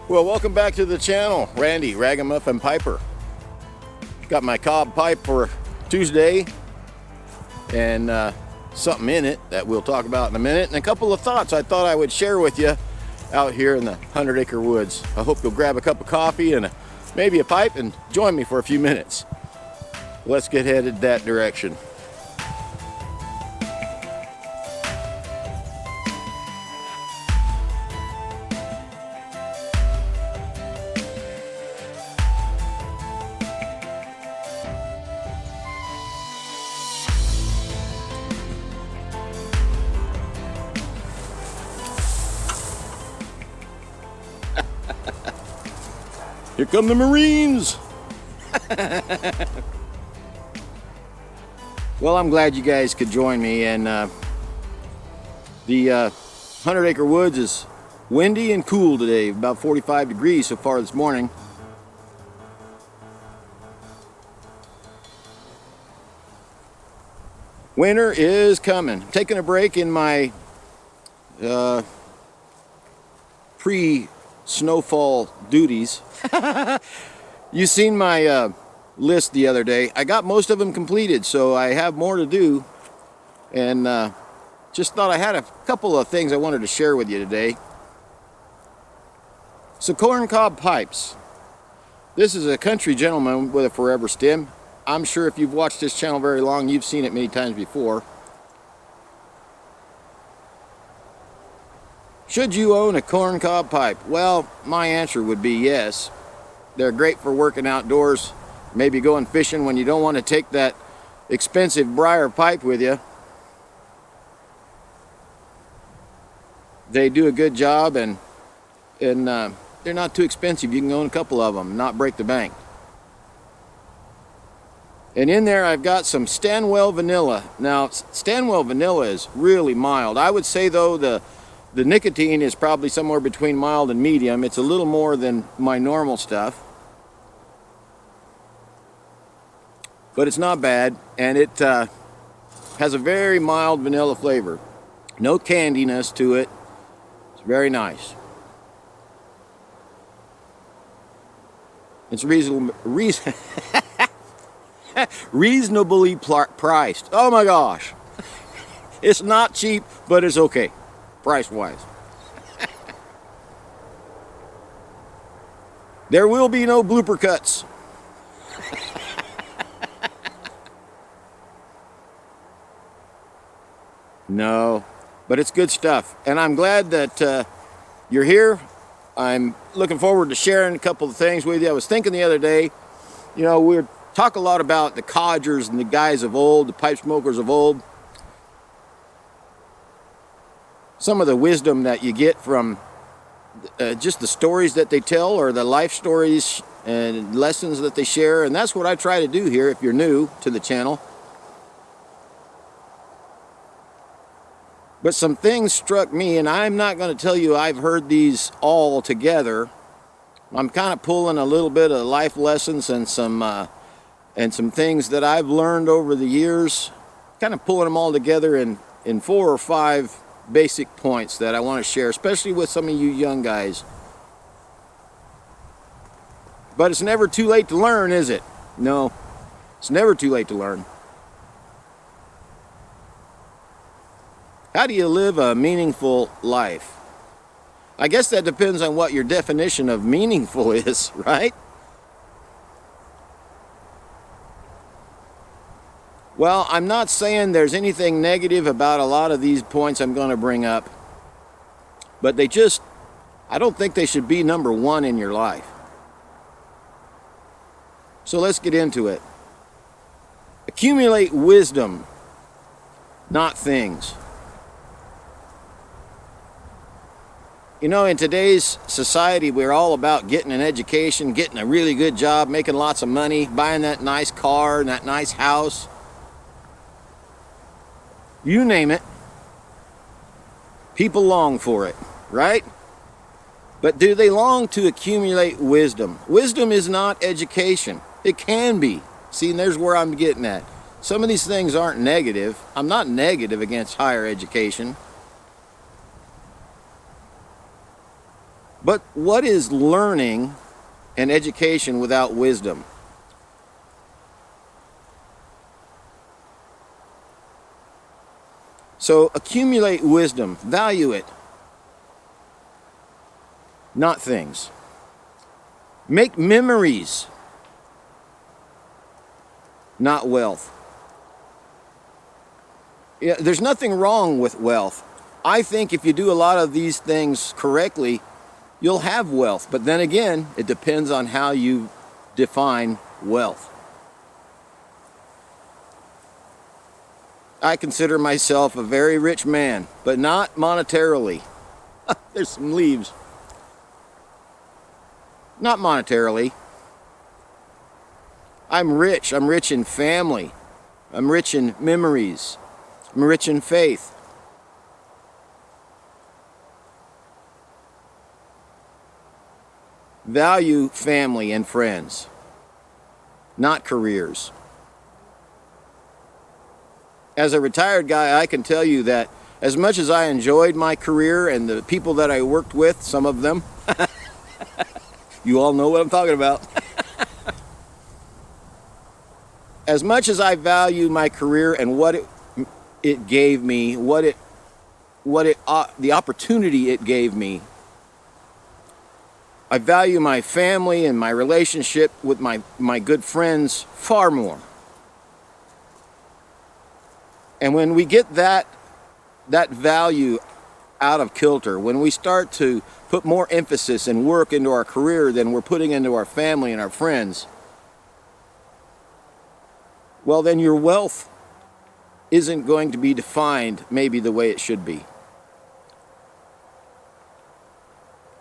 Well, welcome back to the channel. Randy, ragamuffinpiper. Got my Cob pipe for Tuesday and something in it that we'll talk about in a minute, and a couple of thoughts I thought I would share with you out here in the 100-acre woods. I hope you'll grab a cup of coffee and maybe a pipe and join me for a few minutes. Let's get headed that direction. Here come the Marines! Well, I'm glad you guys could join me, and the 100-acre woods is windy and cool today, about 45 degrees so far this morning. Winter is coming. I'm taking a break in my pre-snowfall duties. You seen my list the other day. I got most of them completed, so I have more to do, and just thought I had a couple of things I wanted to share with you today. So, corncob pipes. This is a country gentleman with a forever stem. I'm sure if you've watched this channel very long, you've seen it many times before. Should you own a corncob pipe? Well, my answer would be yes. They're great for working outdoors, maybe going fishing when you don't want to take that expensive briar pipe with you. They do a good job, and they're not too expensive. You can own a couple of them, not break the bank. And in there I've got some Stanwell vanilla. Now, Stanwell vanilla is really mild. I would say, though, the nicotine is probably somewhere between mild and medium. It's a little more than my normal stuff, but it's not bad, and it has a very mild vanilla flavor. No candiness to it. It's very nice. It's reasonably priced. Oh my gosh. It's not cheap, but it's okay, price-wise. There will be no blooper cuts. No, but it's good stuff, and I'm glad that you're here. I'm looking forward to sharing a couple of things with you. I was thinking the other day, you know, we talk a lot about the codgers and the guys of old, the pipe smokers of old. Some of the wisdom that you get from just the stories that they tell, or the life stories and lessons that they share, and that's what I try to do here if you're new to the channel. But some things struck me, and I'm not going to tell you I've heard these all together. I'm kind of pulling a little bit of life lessons and some things that I've learned over the years, kind of pulling them all together in 4 or 5 basic points that I want to share, especially with some of you young guys. But it's never too late to learn, is it? No, it's never too late to learn. How do you live a meaningful life? I guess that depends on what your definition of meaningful is, right? Well, I'm not saying there's anything negative about a lot of these points I'm going to bring up, but I don't think they should be number one in your life. So let's get into it. Accumulate wisdom, not things. You know, in today's society, we're all about getting an education, getting a really good job, making lots of money, buying that nice car and that nice house. You name it. People long for it, right? But do they long to accumulate wisdom? Wisdom is not education. It can be. See, and there's where I'm getting at. Some of these things aren't negative. I'm not negative against higher education. But what is learning and education without wisdom? So accumulate wisdom, value it, not things. Make memories, not wealth. Yeah, there's nothing wrong with wealth. I think if you do a lot of these things correctly, you'll have wealth. But then again, it depends on how you define wealth. I consider myself a very rich man, but not monetarily. There's some leaves. Not monetarily. I'm rich. I'm rich in family. I'm rich in memories. I'm rich in faith. Value family and friends, not careers. As a retired guy, I can tell you that as much as I enjoyed my career and the people that I worked with, some of them, you all know what I'm talking about. As much as I value my career and what it gave me, the opportunity it gave me, I value my family and my relationship with my good friends far more. And when we get that value out of kilter, when we start to put more emphasis and work into our career than we're putting into our family and our friends, well, then your wealth isn't going to be defined maybe the way it should be.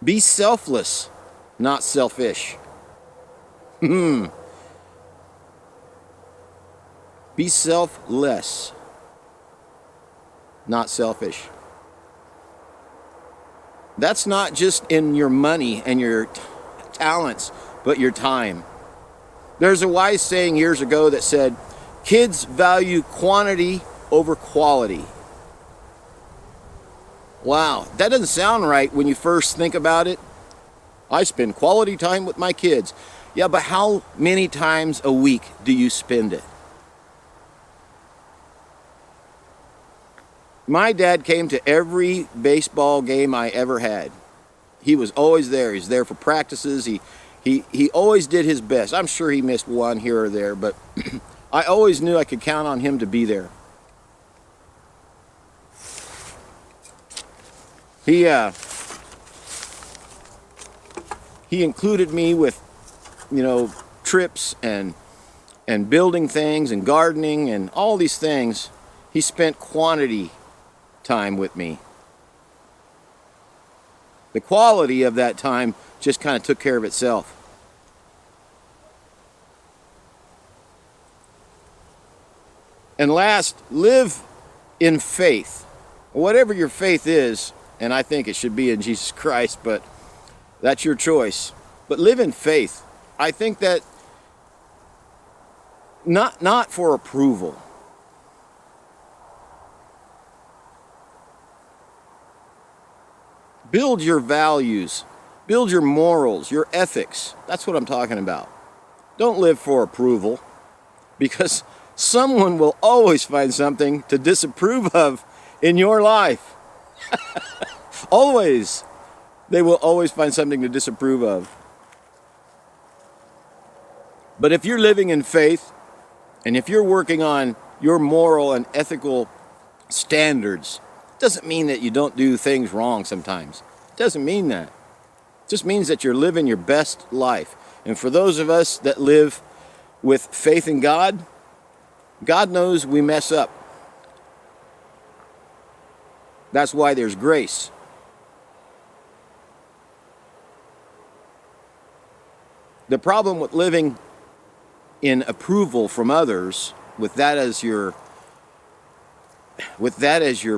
Be selfless, not selfish. Be selfless, not selfish. That's not just in your money and your talents, but your time. There's a wise saying years ago that said, kids value quantity over quality. Wow, that doesn't sound right when you first think about it. I spend quality time with my kids. Yeah, but how many times a week do you spend it? My dad came to every baseball game I ever had. He was always there. He's there for practices. He always did his best. I'm sure he missed one here or there, but I always knew I could count on him to be there. He included me with, trips and building things and gardening and all these things. He spent quantity time with me. The quality of that time just kind of took care of itself. And last, live in faith. Whatever your faith is, and I think it should be in Jesus Christ, but that's your choice. But live in faith. I think that not for approval. Build your values. Build your morals, your ethics. That's what I'm talking about. Don't live for approval, because someone will always find something to disapprove of in your life. Always. They will always find something to disapprove of. But if you're living in faith, and if you're working on your moral and ethical standards, it doesn't mean that you don't do things wrong sometimes. It doesn't mean that. It just means that you're living your best life. And for those of us that live with faith in God, God knows we mess up. That's why there's grace. The problem with living in approval from others, with that as your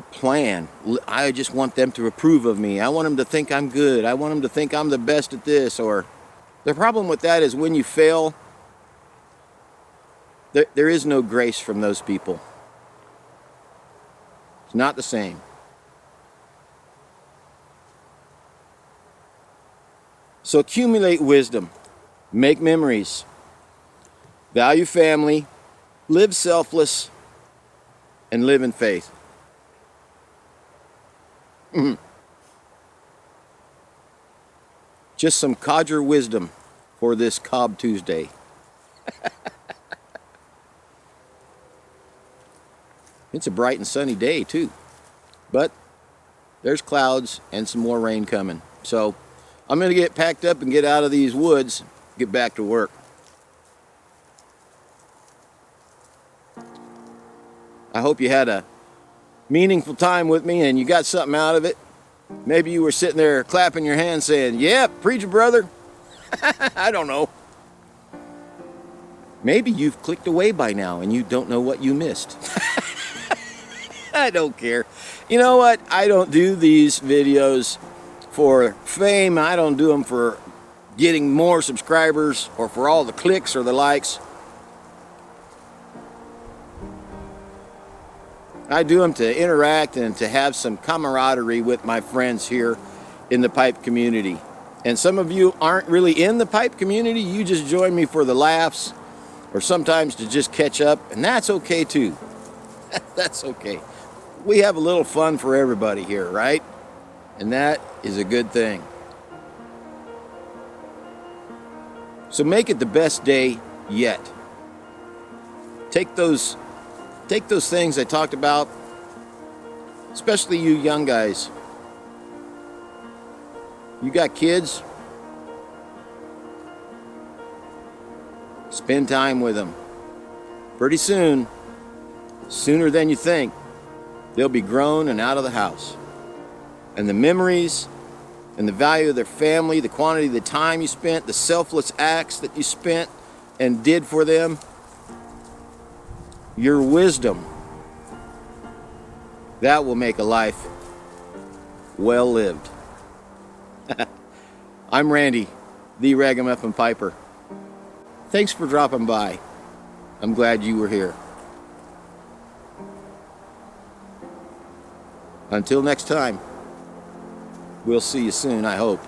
plan, I just want them to approve of me. I want them to think I'm good. I want them to think I'm the best at this. Or the problem with that is when you fail, there is no grace from those people. It's not the same. So accumulate wisdom, make memories, value family, live selfless, and live in faith. Just some Codger wisdom for this Cob Tuesday. It's a bright and sunny day too, but there's clouds and some more rain coming. So I'm going to get packed up and get out of these woods, get back to work. I hope you had a meaningful time with me and you got something out of it. Maybe you were sitting there clapping your hands saying, "Yeah, preacher brother." I don't know. Maybe you've clicked away by now and you don't know what you missed. I don't care. You know what? I don't do these videos for fame. I don't do them for getting more subscribers or for all the clicks or the likes. I do them to interact and to have some camaraderie with my friends here in the pipe community. And some of you aren't really in the pipe community. You just join me for the laughs or sometimes to just catch up, and that's okay too. That's okay. We have a little fun for everybody here, right? And that is a good thing. So make it the best day yet. Take those things I talked about, especially you young guys. You got kids? Spend time with them. Pretty soon, sooner than you think, they'll be grown and out of the house. And the memories and the value of their family, the quantity of the time you spent, the selfless acts that you spent and did for them, your wisdom, that will make a life well lived. I'm Randy, the Ragamuffin Piper. Thanks for dropping by. I'm glad you were here. Until next time, we'll see you soon, I hope.